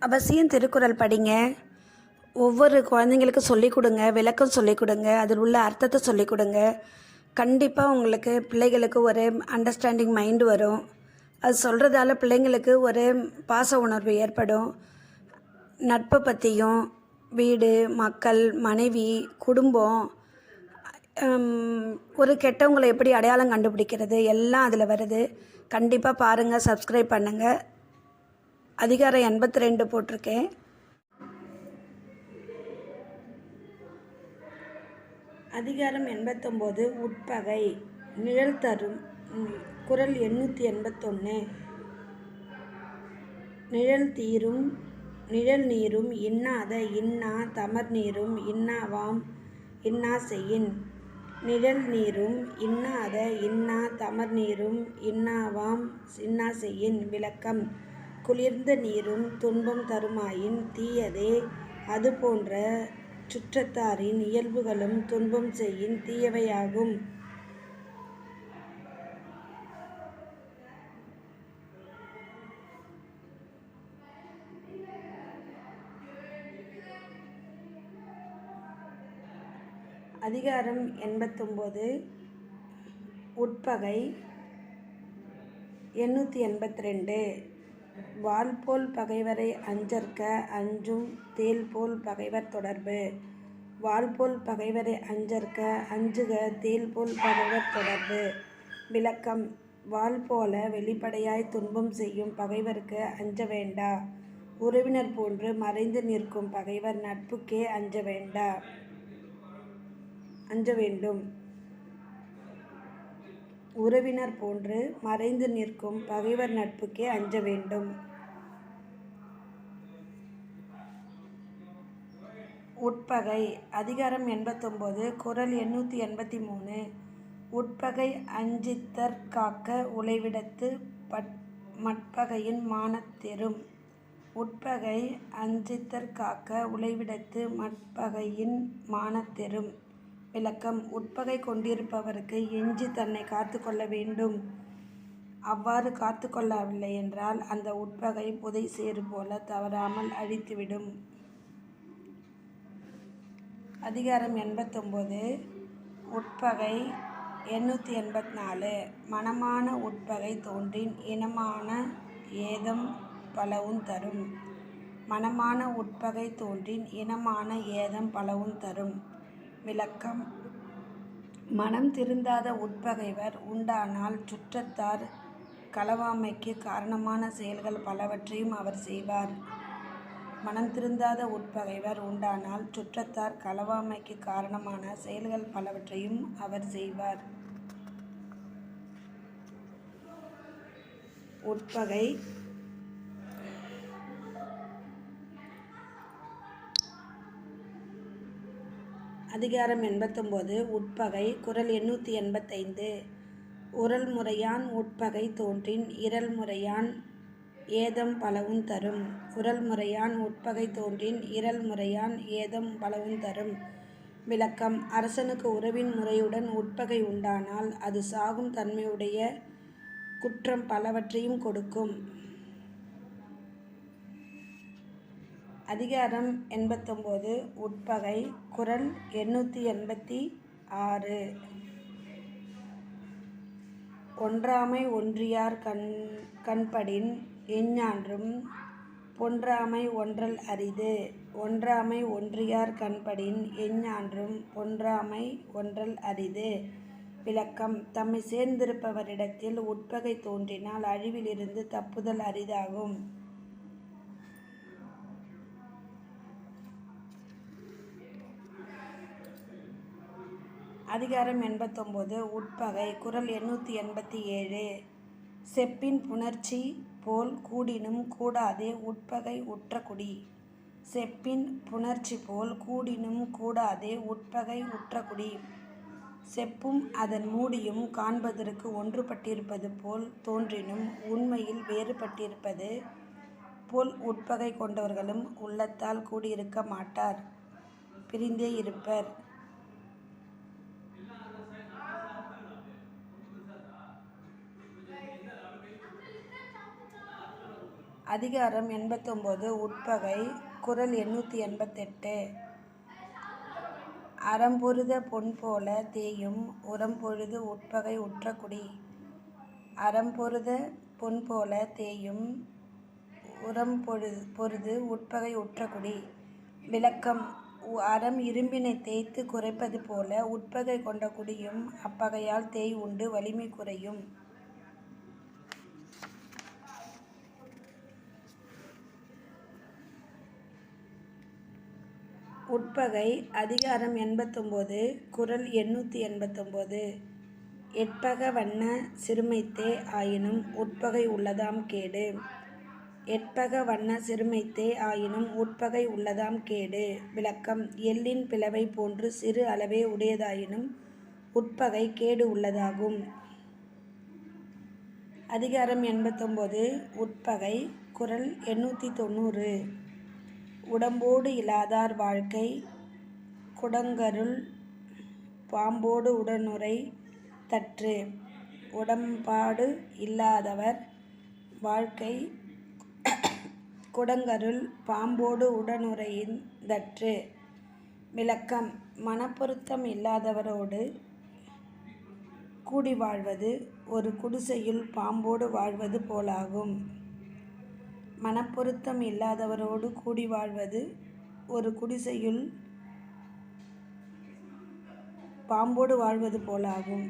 அவசியம் திருக்குறள் படிங்க. ஒவ்வொரு குழந்தைங்களுக்கும் சொல்லிக் கொடுங்க, விளக்கம் சொல்லிக் கொடுங்க, அதில் உள்ள அர்த்தத்தை சொல்லிக் கொடுங்க. கண்டிப்பாக உங்களுக்கு பிள்ளைகளுக்கு ஒரு அண்டர்ஸ்டாண்டிங் மைண்டு வரும். அது சொல்கிறதால பிள்ளைங்களுக்கு ஒரு பாச உணர்வு ஏற்படும். நட்பை பற்றியும், வீடு, மக்கள், மனைவி, குடும்பம், ஒரு கெட்டவங்களை எப்படி அடையாளம் கண்டுபிடிக்கிறது எல்லாம் அதில் வருது. கண்டிப்பாக பாருங்கள், சப்ஸ்கிரைப் பண்ணுங்கள். அதிகாரம் 82 போட்டிருக்கேன். அதிகாரம் 89 உட்பகை நிழல் தரும். குறள் 881 நிழல் நீரும் இன்னாத இன்னா தமர் நீரும் இன்னாவாம் இன்னா செய்யின். நிழல் நீரும் இன்னாத இன்னா தமர் நீரும் இன்னாவாம் இன்னா செய்யின். விளக்கம்: குளிர்ந்த நீரும் துன்பம் தருமாயின் தீயதே, அதுபோன்ற சுற்றத்தாரின் இயல்புகளும் துன்பம் செய்யின் தீயவையாகும். அதிகாரம் 89 உட்பகை 882 வாள்போல் பகைவரை அஞ்சற்க அஞ்சும் தேள்போல் பகைவர் தொடர்பு. வாள்போல் பகைவரை அஞ்சற்க அஞ்சுக தேள்போல் பகைவர் தொடர்பு. விளக்கம்: வாள் போல வெளிப்படையாய் துன்பம் செய்யும் பகைவருக்கு அஞ்ச வேண்டா. உறவினர் போன்று மறைந்து நிற்கும் பகைவர் நட்புக்கே அஞ்ச வேண்டும். உறவினர் போன்று மறைந்து நிற்கும் பகைவர் நட்புக்கே அஞ்ச வேண்டும். உட்பகை அதிகாரம் 89 குறள் 883 உட்பகை அஞ்சித்தற் காக்க உழைவிடத்து மட்பகையின் மானத்தெரும். உட்பகை அஞ்சித்தற் காக்க உழைவிடத்து மட்பகையின் மானத்தெரும். விளக்கம்: உட்பகை கொண்டிருப்பவருக்கு எஞ்சி தன்னை காத்து கொள்ள வேண்டும். அவ்வாறு காத்து கொள்ளவில்லை என்றால் அந்த உட்பகை புதை சேறு போல தவறாமல் அழித்துவிடும். அதிகாரம் 89 உட்பகை 884 மனமான உட்பகை தோன்றின் இனமான ஏதம் பலவும் தரும். மனமான உட்பகை தோன்றின் இனமான ஏதம் பலவும் தரும். விளக்கம்: மனம் திருந்தாத உட்பகைவர் உண்டானால் சுற்றத்தார் களவாமைக்கு காரணமான செயல்கள் பலவற்றையும் அவர் செய்வார். மனம் திருந்தாத உட்பகைவர் உண்டானால் சுற்றத்தார் களவாமைக்கு காரணமான செயல்கள் பலவற்றையும் அவர் செய்வார். உட்பகை அதிகாரம் 89 உட்பகை குறள் 885 உறல் முறையான் உட்பகை தோன்றின் இரல் முறையான் ஏதம் பலவும் தரும். உறல் முறையான் உட்பகை தோன்றின் இரல் முறையான் ஏதம் பலவும் தரும். விளக்கம்: அரசனுக்கு உறவின் முறையுடன் உட்பகை உண்டானால் அது சாகும் தன்மையுடைய குற்றம் பலவற்றையும் கொடுக்கும். அதிகாரம் 89 உட்பகை குறள் 886 ஒன்றாமை ஒன்றியார் கண்படின் எஞ்ஞான்றும் பொன்றாமை ஒன்றல் அரிது. ஒன்றாமை ஒன்றியார் கண்படின் எஞ்ஞான்றும் பொன்றாமை ஒன்றல் அரிது. விளக்கம்: தம்மை சேர்ந்திருப்பவரிடத்தில் உட்பகை தோன்றினால் அழிவிலிருந்து தப்புதல் அரிதாகும். அதிகாரம் 89 உட்பகை குறள் 887 செப்பின் புணர்ச்சி போல் கூடினும் கூடாதே உட்பகை உற்ற குடி. செப்பின் புணர்ச்சி போல் கூடினும் கூடாதே உட்பகை உற்ற குடி. செப்பும் அதன் மூடியும் காண்பதற்கு ஒன்றுபட்டிருப்பது போல் தோன்றினும் உண்மையில் வேறுபட்டிருப்பது போல் உட்பகை கொண்டவர்களும் உள்ளத்தால் கூடியிருக்க மாட்டார், பிரிந்தே இருப்பர். அதிகாரம் 89 உட்பகை. குறள் 888. அறம்பொருத பொன்போல தேயும் உரம்பொழுது உட்பகை உற்றகுடி. அறம்பொருத பொன்போல தேயும் உரம்பொருது உட்பகை உற்றகுடி. விளக்கம்: அறம் இரும்பினை தேய்த்து குறைப்பது போல உட்பகை கொண்ட குடியும் அப்பகையால் தேய் உண்டு வலிமை குறையும். உட்பகை. அதிகாரம் 89 குறள் 889. எட்பக வண்ண சிறுமைத்தே ஆயினும் உட்பகை உள்ளதாம் கேடு. எட்பக வண்ண சிறுமைத்தே ஆயினும் உட்பகை உள்ளதாம் கேடு. விளக்கம்: எள்ளின் பிளவை போன்று சிறு அளவே உடையதாயினும் உட்பகை கேடு உள்ளதாகும். அதிகாரம் 89 உட்பகை. குறள் 890. உடம்போடு இலாதார் வாழ்க்கை குடங்கருள் பாம்போடு உடனுறை தற்று. உடம்பாடு இல்லாதவர் வாழ்க்கை குடங்கருள் பாம்போடு உடனுறையின் தற்று. விளக்கம்: மனப்பொருத்தம் இல்லாதவரோடு கூடி வாழ்வது ஒரு குடிசையுள் பாம்போடு வாழ்வது போலாகும். மனப்பொருத்தம் இல்லாதவரோடு கூடி வாழ்வது ஒரு குடிசையுள் பாம்போடு வாழ்வது போலாகும்.